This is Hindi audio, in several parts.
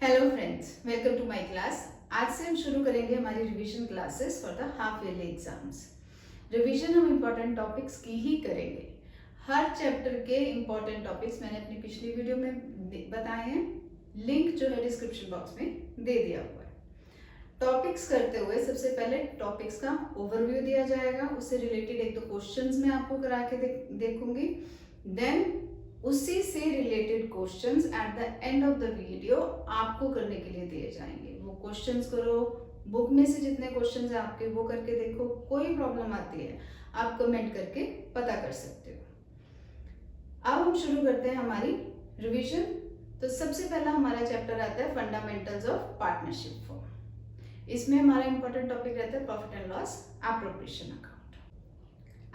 Hello friends, welcome to my class. आज से हम शुरू करेंगे हमारी revision classes for the half yearly exams. Revision हम इम्पोर्टेंट टॉपिक्स की ही करेंगे। हर चैप्टर के इम्पोर्टेंट टॉपिक्स मैंने अपनी पिछली वीडियो में बताए हैं। लिंक जो है डिस्क्रिप्शन बॉक्स में दे दिया हुआ है। टॉपिक्स करते हुए सबसे पहले टॉपिक्स का ओवरव्यू दिया जाएगा, उससे रिलेटेड एक दो क्वेश्चंस मैं आपको करा के देखूंगी। देन उसी से related questions at the end of the video आपको करने के लिए दिए जाएंगे। वो क्वेश्चंस करो, बुक में से जितने क्वेश्चंस है आपके वो करके देखो। कोई प्रॉब्लम आती है आप कमेंट करके पता कर सकते हो। अब हम शुरू करते हैं हमारी रिवीजन। तो सबसे पहला हमारा चैप्टर आता है फंडामेंटल्स ऑफ पार्टनरशिप फॉर्म। इसमें हमारा इंपॉर्टेंट टॉपिक रहता है profit and loss appropriation account.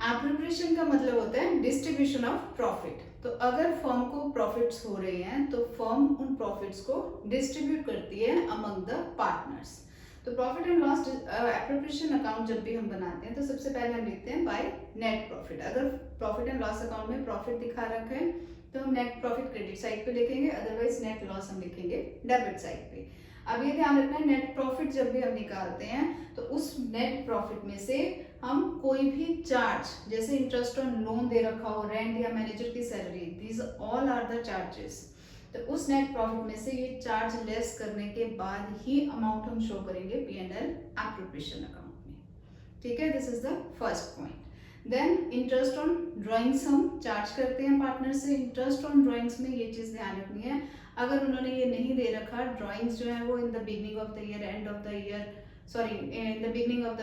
Appropriation का मतलब होता है डिस्ट्रीब्यूशन ऑफ प्रॉफिट। तो अगर फर्म को प्रॉफिट्स हो रहे हैं तो फर्म उन प्रॉफिट्स को डिस्ट्रीब्यूट करती है अमंग द पार्टनर्स। तो profit and loss appropriation account जब भी हम बनाते हैं तो सबसे पहले हम लिखते हैं बाय नेट प्रॉफिट। अगर प्रॉफिट एंड लॉस अकाउंट में प्रॉफिट दिखा रखा है तो हम नेट प्रॉफिट क्रेडिट साइड पे लिखेंगे, अदरवाइज नेट लॉस हम लिखेंगे डेबिट साइड पे। अब ये ध्यान रखना है, नेट प्रॉफिट जब भी हम निकालते हैं तो उस नेट प्रॉफिट में से हम कोई भी चार्ज, जैसे इंटरेस्ट ऑन लोन दे रखा हो, रेंट या मैनेजर की salary, these all are the charges. तो उस नेट प्रॉफिट में से ये चार्ज लेस करने के बाद ही अमाउंट हम शो करेंगे P and L appropriation account में। ठीक है, this is the first point. Then interest on drawings हम चार्ज करते हैं पार्टनर से। इंटरेस्ट ऑन ड्राइंग्स में ये चीज ध्यान रखनी है, अगर उन्होंने ये नहीं दे रखा ड्राइंग्स जो है वो in the beginning of the year, end of the year, sorry in the beginning of the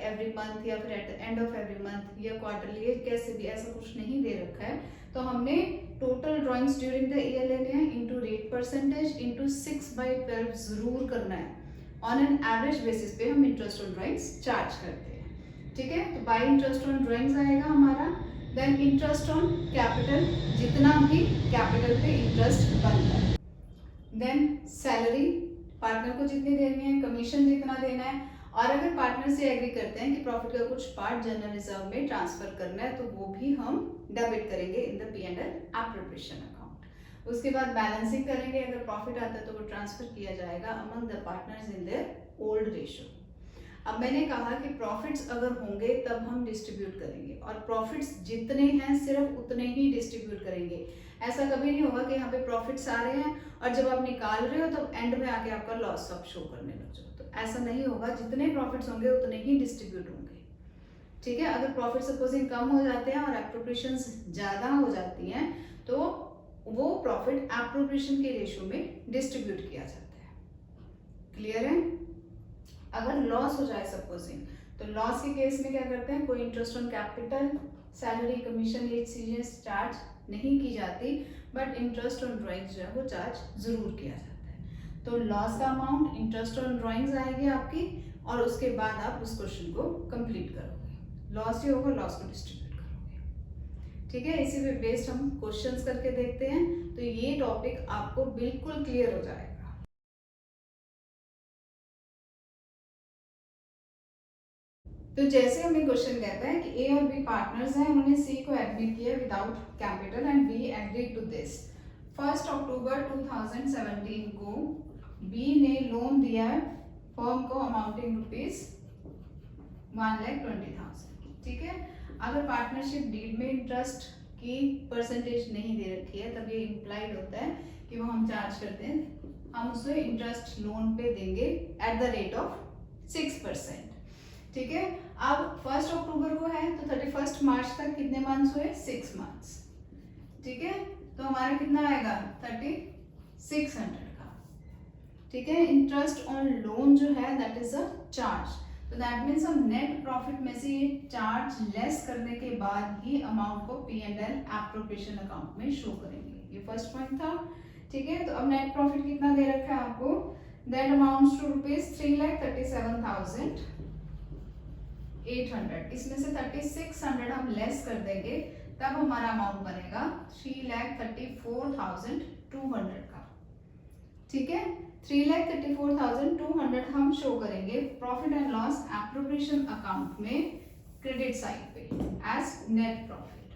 every month या फिर at the end of every month या क्वार्टरली, कैसे भी ऐसा कुछ नहीं दे रखा है तो हमने total drawings during the year लेने हैं इंटू रेट परसेंटेज इंटू 6/12 जरूर करना है। ऑन एन एवरेज बेसिस पे हम इंटरेस्ट ऑन ड्राइंग्स चार्ज करते हैं। ठीक है, तो बाय इंटरेस्ट ऑन ड्राइंग्स आएगा हमारा। देन इंटरेस्ट ऑन कैपिटल, जितना भी कैपिटल पे इंटरेस्ट बनता है। देन सैलरी, पार्टनर को जितनी देनी है, कमीशन जितना देना है, और अगर पार्टनर से एग्री करते हैं कि प्रॉफिट का कुछ पार्ट जनरल रिजर्व में ट्रांसफर करना है तो वो भी हम डेबिट करेंगे in the P and L appropriation account. उसके बाद बैलेंसिंग करेंगे, अगर प्रॉफिट आता है तो वो ट्रांसफर किया जाएगा among the partners in their old ratio. अब मैंने कहा कि प्रॉफिट्स अगर होंगे तब हम डिस्ट्रीब्यूट करेंगे, और प्रॉफिट्स जितने हैं सिर्फ उतने ही डिस्ट्रीब्यूट करेंगे। ऐसा कभी नहीं होगा कि यहाँ पे प्रॉफिट्स आ रहे हैं और जब आप निकाल रहे हो तो एंड में आके आपका लॉस आप शो करने लग जाओ, तो ऐसा नहीं होगा। जितने प्रॉफिट्स होंगे उतने ही डिस्ट्रीब्यूट होंगे। ठीक है, अगर प्रॉफिट सपोजिंग कम हो जाते हैं और एप्रोप्रिएशंस ज्यादा हो जाती हैं तो वो प्रॉफिट एप्रोप्रिएशन के रेशियो में डिस्ट्रीब्यूट किया जाता है। क्लियर है? अगर लॉस हो जाए सपोजिंग, तो लॉस के केस में क्या करते हैं, कोई interest on capital, salary, commission, ये चीजें चार्ज नहीं की जाती, बट इंटरेस्ट ऑन ड्राइंग्स जो है वो चार्ज जरूर किया जाता है। तो लॉस का अमाउंट इंटरेस्ट ऑन ड्राइंग्स आएगी आपकी, और उसके बाद आप उस क्वेश्चन को कंप्लीट करोगे। लॉस ही होगा, लॉस को डिस्ट्रीब्यूट करोगे। ठीक है, इसी पे बेस्ड हम क्वेश्चंस करके देखते हैं, तो ये टॉपिक आपको बिल्कुल क्लियर हो जाएगा। तो जैसे हमें क्वेश्चन कहता है कि ए और बी पार्टनर्स हैं, उन्होंने सी को एडमिट किया without capital and B agreed to this. 1 अक्टूबर 2017 को बी ने लोन दिया है फर्म को अमाउंटिंग रुपीज 1,20,000। ठीक है, अगर पार्टनरशिप डीड में इंटरेस्ट की परसेंटेज नहीं दे रखी है तब ये इम्प्लाइड होता है कि वो हम चार्ज करते हैं, हम उसे इंटरेस्ट लोन पे देंगे एट द रेट ऑफ 6%। ठीक है, अब 1 अक्टूबर को है तो 31 मार्च तक कितने मंथ्स हुए, 6 मंथ्स। ठीक है, तो हमारा कितना आएगा 3600 का। ठीक है, इंटरेस्ट ऑन लोन जो है दैट इज अ चार्ज, तो दैट मीन्स हम नेट प्रॉफिट में से ये चार्ज लेस करने के बाद ही अमाउंट को P and L appropriation account में शो करेंगे। ये फर्स्ट पॉइंट था। ठीक है, तो अब नेट प्रॉफिट कितना दे रखा है आपको, दैट अमाउंट्स टू रुपीज 3,37,800। इसमें से 3600 हम लेस कर देंगे तब हमारा अमाउंट बनेगा 3,34,200 का। ठीक है, 3,34,200 हम शो करेंगे profit and loss appropriation account में क्रेडिट साइड पे एज नेट प्रॉफिट।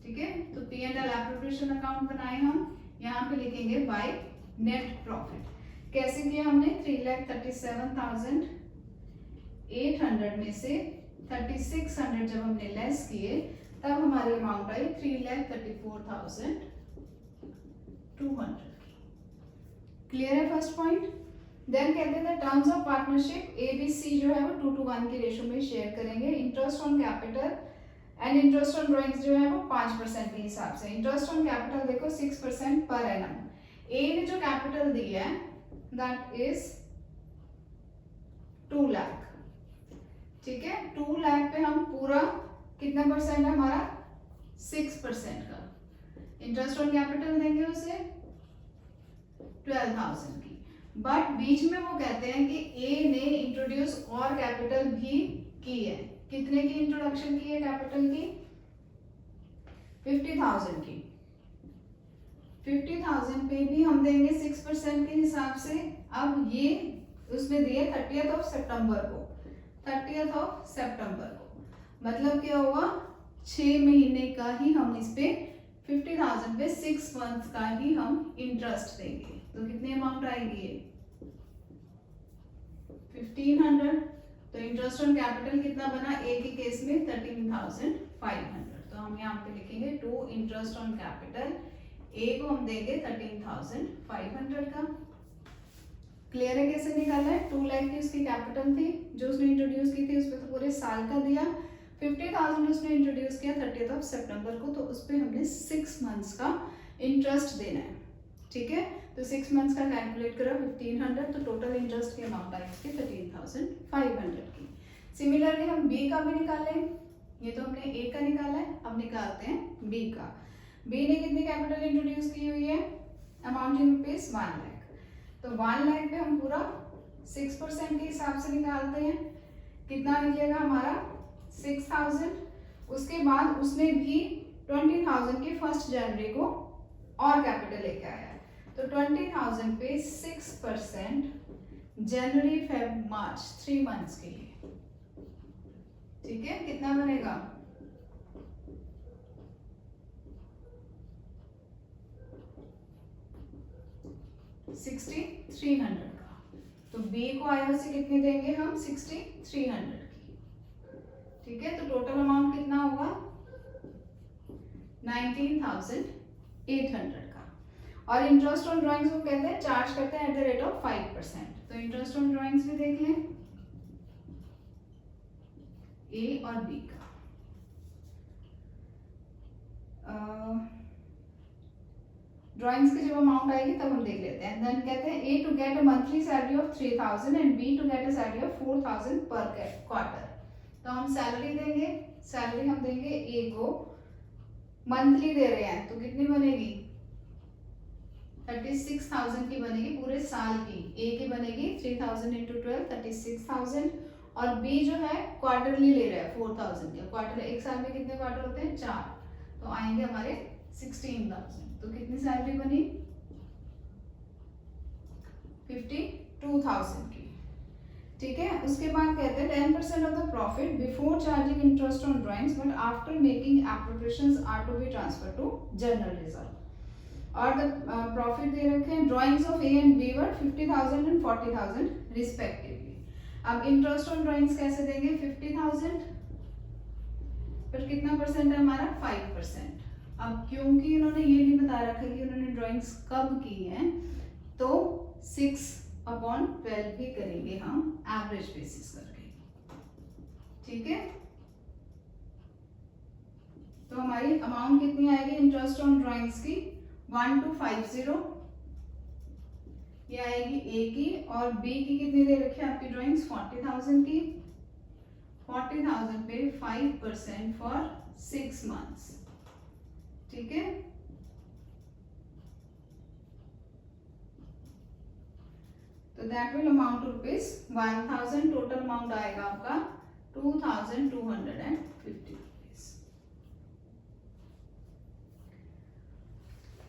ठीक है, तो P and L appropriation account बनाए हम, यहाँ पे लिखेंगे बाय नेट प्रॉफिट कैसे किया हमने, 3,37,800 में से 3,600 जब हमने लेस किए तब हमारी अमाउंट आई 3,34,200 की। क्लियर है फर्स्ट पॉइंट। देन कहते हैं टर्म्स ऑफ पार्टनरशिप ABC जो है वो 2:1 की रेशो में शेयर करेंगे। Interest on capital and interest on drawings जो है वो 5% के हिसाब से। इंटरेस्ट ऑन कैपिटल देखो 6% पर एनम। ए ने जो कैपिटल दिया है दैट इज 2 लाख, ठीक है। 2 लाख पे हम पूरा कितना परसेंट है हमारा, 6% का इंटरेस्ट ऑन कैपिटल देंगे उसे 12,000 की। बट बीच में वो कहते हैं कि ए ने इंट्रोड्यूस और कैपिटल भी की है। कितने की इंट्रोडक्शन की है कैपिटल की, 50,000 की। 50,000 पे भी हम देंगे 6% के हिसाब से। अब ये उसने दिया 30th सितंबर को, 30th सितंबर को, मतलब क्या हुआ 6 महीने का ही हम इस पे 50,000 पे 6 मंथ का ही हम इंटरेस्ट देंगे। तो कितनी अमाउंट आएगी ये 1500। तो इंटरेस्ट ऑन कैपिटल कितना बना ए के केस में 13,500। तो हम यहाँ पे लिखेंगे टू इंटरेस्ट ऑन कैपिटल, ए को हम देंगे 13,500 का। क्लियर है कैसे निकाला है। 2 लाख की उसकी कैपिटल थी जो उसने इंट्रोड्यूस की थी, उस पर तो पूरे साल का दिया। 50,000 उसने इंट्रोड्यूस किया 30th सितंबर को, तो उस पर हमने 6 मंथ्स का इंटरेस्ट देना है, ठीक है। तो 6 मंथ्स का कैलकुलेट करो 1500, तो टोटल इंटरेस्ट की अमाउंट आई उसकी 13,500 की। सिमिलरली हम बी का भी निकालें। ये तो हमने ए का निकाला है, अब निकालते हैं बी का। बी ने कितनी कैपिटल इंट्रोड्यूस की हुई है, अमाउंट इन रुपीज 1 लाख। तो 1 लाख पे हम पूरा 6% के हिसाब से निकालते हैं। कितना निकलेगा हमारा 6,000। उसके बाद उसने भी 20,000 की 1 जनवरी को और कैपिटल लेके आया। तो 20,000 पे 6% जनवरी फेब मार्च 3 मंथ्स के लिए, ठीक है। कितना बनेगा 6,300 का। तो बी को आया से कितनी देंगे हम 6,300 की, ठीक है। तो टोटल अमाउंट कितना होगा 19,800 का। और इंटरेस्ट ऑन ड्राइंग्स को कहते हैं चार्ज करते हैं @ 5%। तो इंटरेस्ट ऑन ड्राइंग्स भी देख लें ए और बी का। ड्राइंग्स की जब अमाउंट आएगी तब हम देख लेते हैं। देन कहते हैं A to get a monthly salary of 3,000 and B to get a salary of 4,000 per quarter. तो हम सैलरी देंगे, सैलरी हम देंगे ए को, मंथली दे रहे हैं तो कितनी बनेगी 36,000 की बनेगी पूरे साल की। ए की बनेगी 3,000 × 12 36,000। और बी जो है क्वार्टरली ले रहा है 4,000 के। क्वार्टर एक साल में कितने क्वार्टर होते हैं 4, तो आएंगे हमारे 16,000। तो कितनी सैलरी बनी 52,000 की, ठीक है। उसके बाद कहते हैं 10% of the profit before charging interest on drawings but after making appropriations are to be transfer to general reserve. और द प्रॉफिट दे रखे हैं drawings of A and B were 50,000 and 40,000 respectively. अब इंटरेस्ट ऑन ड्राइंग्स कैसे देंगे 50,000 पर कितना परसेंट है हमारा 5%। अब क्योंकि उन्होंने ये नहीं बता रखा कि उन्होंने ड्राइंग्स कब की हैं, तो 6/12 भी करेंगे हम एवरेज बेसिस करके, ठीक है। तो हमारी अमाउंट कितनी आएगी इंटरेस्ट ऑन ड्राइंग्स की 1250 ये आएगी ए की। और बी की कितनी दे रखी है आपकी ड्राइंग्स 40,000 की। 40,000 पे 5% फॉर 6 मंथ्स, ठीक है। तो that will amount to ₹1,000। Total amount आएगा आपका 2,250 रुपीज।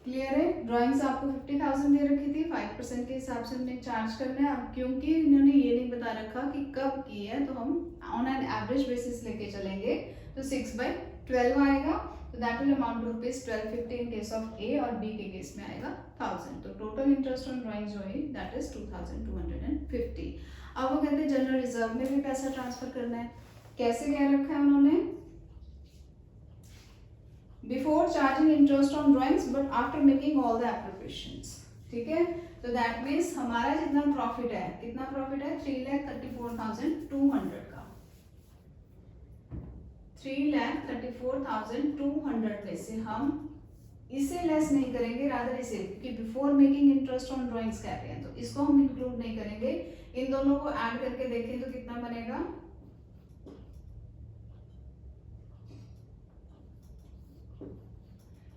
क्लियर है। ड्राइंग्स आपको 50,000 दे रखी थी, 5% के हिसाब से हमने चार्ज करना है। अब क्योंकि इन्होंने ये नहीं बता रखा कि कब की है, तो हम ऑन एन एवरेज बेसिस लेके चलेंगे। तो 6/12 12 आएगा, तो that will amount to ₹1250 in case of A, और बी के केस में आएगा 1000। तो टोटल इंटरेस्ट ऑन ड्राइंग जो है दैट इज 2250। अब वो कहते हैं जनरल रिजर्व में भी पैसा ट्रांसफर करना है। कैसे कह रखा है उन्होंने, before charging interest on drawings but after making all the appropriations. ठीक है, तो दैट मीन्स हमारा जितना प्रॉफिट है, कितना प्रॉफिट है 3,34,200 का, 3,34,200 में से हम इसे लेस नहीं करेंगे, रादर इसे, क्योंकि before making interest on drawings कह रहे हैं, तो इसको हम इंक्लूड नहीं करेंगे। इन दोनों को ऐड करके देखें तो कितना बनेगा,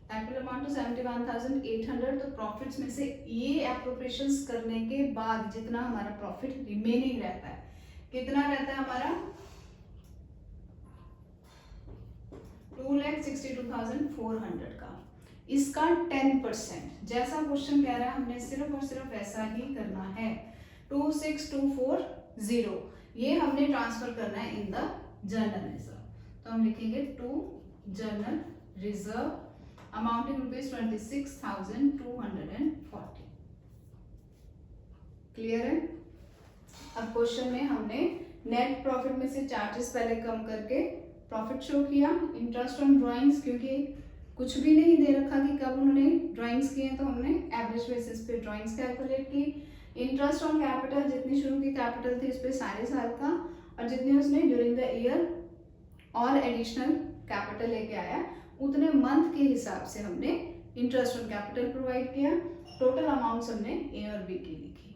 that will amount to 71,800। तो प्रॉफिट्स में से ये एप्रोप्रिएशंस करने के बाद जितना हमारा प्रॉफिट रिमेनिंग रहता है, कितना रहता है हमारा 2,62,400 का, इसका 10%, जैसा क्वेश्चन कह रहा है हमने सिर्फ और सिर्फ ऐसा ही करना है। 26,240 ये हमने ट्रांसफर करना है इन द जनरल रिजर्व। तो हम लिखेंगे to general reserve amounting ₹26,240। Clear है। अब क्वेश्चन में हमने नेट प्रॉफिट में से चार्जेस पहले कम करके प्रॉफिट शो किया। इंटरेस्ट ऑन ड्राइंग्स, क्योंकि कुछ भी नहीं दे रखा कि कब उन्होंने ड्राइंग्स किए, तो हमने एवरेज बेसिस पे ड्राइंग्स कैलकुलेट की। इंटरेस्ट ऑन कैपिटल, जितनी शुरू की कैपिटल थी उस पर सारे साल का, और जितनी उसने ड्यूरिंग द ईयर और एडिशनल कैपिटल लेके आया उतने मंथ के हिसाब से हमने इंटरेस्ट ऑन कैपिटल प्रोवाइड किया। टोटल अमाउंट्स हमने ए और बी की लिखी।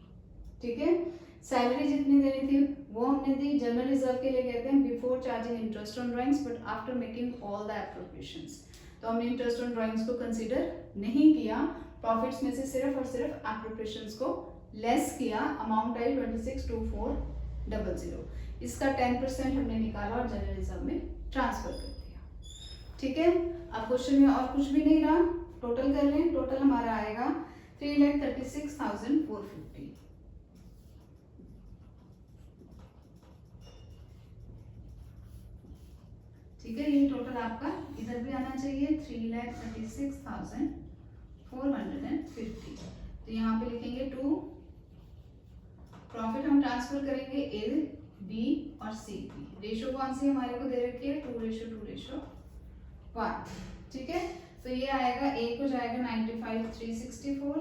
ठीक है, सैलरी जितनी देनी थी वो हमने दी। जनरल रिजर्व के लिए कहते हैं before charging interest on drawings but after making all the appropriations. तो हमने इंटरेस्ट ऑन ड्राइंग्स को कंसीडर नहीं किया, प्रॉफिट्स में से सिर्फ और सिर्फ एप्रोप्रिएशंस को लेस किया। Amount I 26,2400। इसका 10% हमने निकाला और जनरल रिजर्व में ट्रांसफर कर दिया। ठीक है, अब क्वेश्चन में और कुछ भी नहीं रहा, टोटल कर लें। टोटल हमारा आएगा 3,36,450। ठीक है, ये टोटल आपका इधर भी आना चाहिए 3,36,450। तो यहाँ पे लिखेंगे टू, प्रॉफिट हम ट्रांसफर करेंगे ए, बी और सी की। रेशो कौन सी हमारे को दे रखी है 2:1। ठीक है, तो ये आएगा, ए को जाएगा 95,364,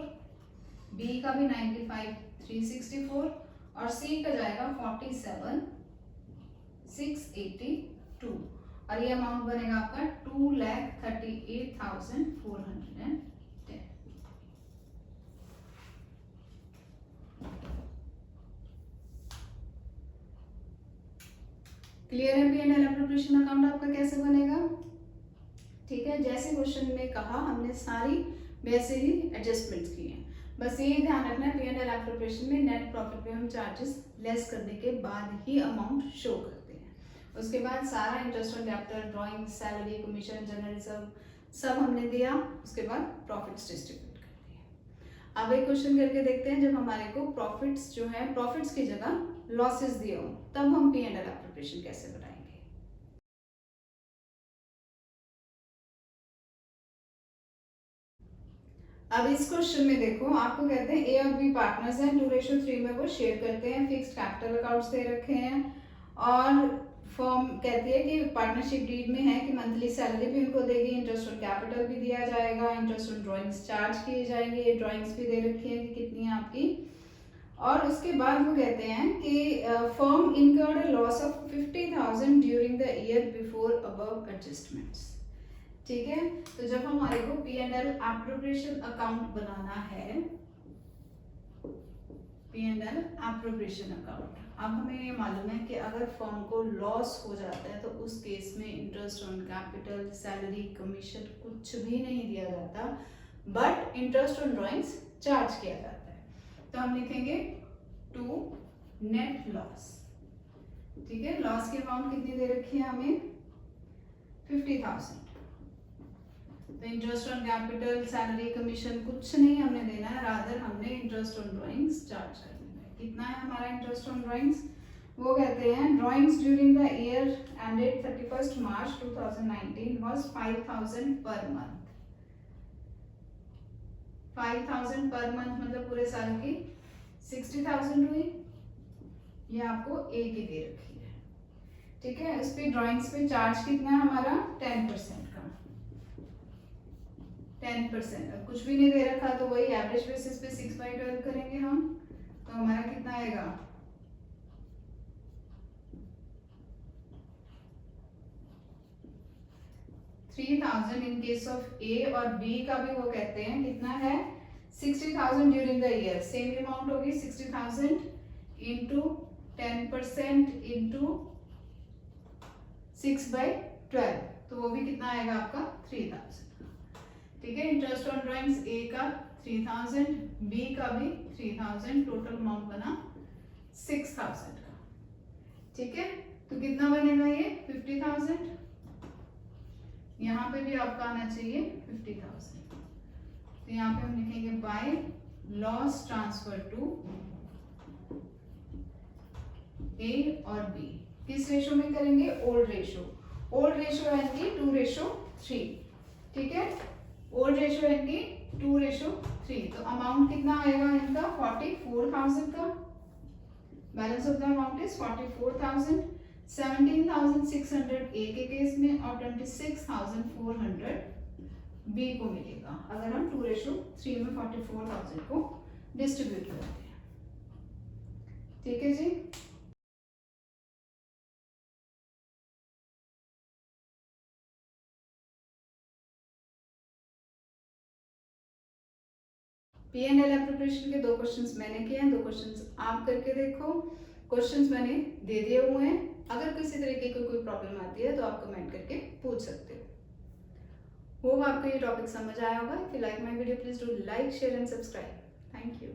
बी का भी 95,364 और सी का जाएगा 47,682 और ये अमाउंट बनेगा आपका 2,38,410। क्लियर है। P&L एप्रोप्रिएशन अकाउंट आपका कैसे बनेगा। ठीक है, जैसे क्वेश्चन में कहा हमने सारी वैसे ही एडजस्टमेंट्स किए हैं। बस ये ध्यान रखना है P&L एप्रोप्रिएशन में नेट प्रॉफिट पे हम चार्जेस लेस करने के बाद ही अमाउंट शो करते हैं। उसके बाद सारा interest on capital, drawing, salary, commission, general reserve सब हमने दिया। उसके बाद प्रॉफिट्स डिस्ट्रीब्यूट कर दिए। अब एक क्वेश्चन करके देखते हैं, जब हमारे को प्रॉफिट्स जो है प्रॉफिट्स की जगह लॉसेस दिए हो तब हम P&L एप्रोप्रिएशन कैसे बनाएंगे। अब इस क्वेश्चन में देखो, आपको कहते हैं ए और बी पार्टनर्स हैं, 2:3 में वो शेयर करते हैं, फिक्स्ड कैपिटल अकाउंट्स दे रखे हैं और फर्म कहती है कि पार्टनरशिप डीड में है कि मंथली सैलरी भी उनको देगी, इंटरेस्ट ऑन कैपिटल भी दिया जाएगा, इंटरेस्ट ऑन ड्राइंग्स चार्ज किए जाएंगे, ये ड्राइंग्स भी दे रखी है कि कितनी है आपकी। और उसके बाद वो कहते हैं कि firm incurred a loss of 50,000 during the year before above adjustments. ठीक है, तो जब हमारे को P&L एप्रोप्रिएशन अकाउंट बनाना है, P&L एप्रोप्रिएशन अकाउंट, अब हमें ये मालूम है कि अगर फर्म को लॉस हो जाता है तो उस केस में interest on capital, salary, commission कुछ भी नहीं दिया जाता, but interest on drawings charge किया जाता है। तो हम लिखेंगे टू नेट लॉस। ठीक है, लॉस की अमाउंट कितनी दे रखी है हमें 50,000। तो interest on capital, salary, commission कुछ नहीं हमने देना है, रादर हमने इंटरेस्ट ऑन ड्राइंग्स चार्ज करना है। कितना है हमारा इंटरेस्ट ऑन ड्राइंग्स वो कहते हैं drawings during the year ended 31 March 2019 was 5000 per month. 5000 per month मतलब पूरे साल की 60,000 हुई। ये आपको ए की दे रखी है, ठीक है। उस पे ड्राइंग्स पे चार्ज कितना है हमारा 10% का, 10%। अब कुछ भी नहीं दे रखा तो वही एवरेज बेसिस पे 6/12 करेंगे हम, तो हमारा कितना आएगा 3000 इन केस ऑफ ए, और बी का भी वो कहते हैं कितना है 60,000 during the year. Same amount होगी 60,000 इंटू 10% इंटू 6/12, तो वो भी कितना आएगा आपका 3000, ठीक है। इंटरेस्ट ऑन ड्राइंग्स ए का 3000, बी का भी 3000, टोटल अमाउंट बना 6000 का, ठीक है। तो कितना बनेगा ये 50,000। यहाँ पे भी आपका आना चाहिए 50,000, तो यहाँ पे हम लिखेंगे बाय लॉस ट्रांसफर टू ए और बी। किस रेशो में करेंगे, ओल्ड रेशो। ओल्ड रेशो यानी 2:3, ठीक है। ओल्ड रेशो यानी 2:3, तो अमाउंट कितना आएगा इनका 44,000 का। Balance of the amount is 44,000। 17,600 ए के केस में और 26,400 बी को मिलेगा अगर हम 2:3 में 44,000 को डिस्ट्रीब्यूट करते हैं, ठीक है जी। P&L एप्रोप्रिएशन के 2 क्वेश्चंस मैंने किए हैं, 2 क्वेश्चंस आप करके देखो। क्वेश्चंस मैंने दे दिए हुए हैं, अगर किसी तरीके की कोई प्रॉब्लम आती है तो आप कमेंट करके पूछ सकते हो। होप आपको ये टॉपिक समझ आया होगा। If you like my video please do like, share and subscribe. Thank you.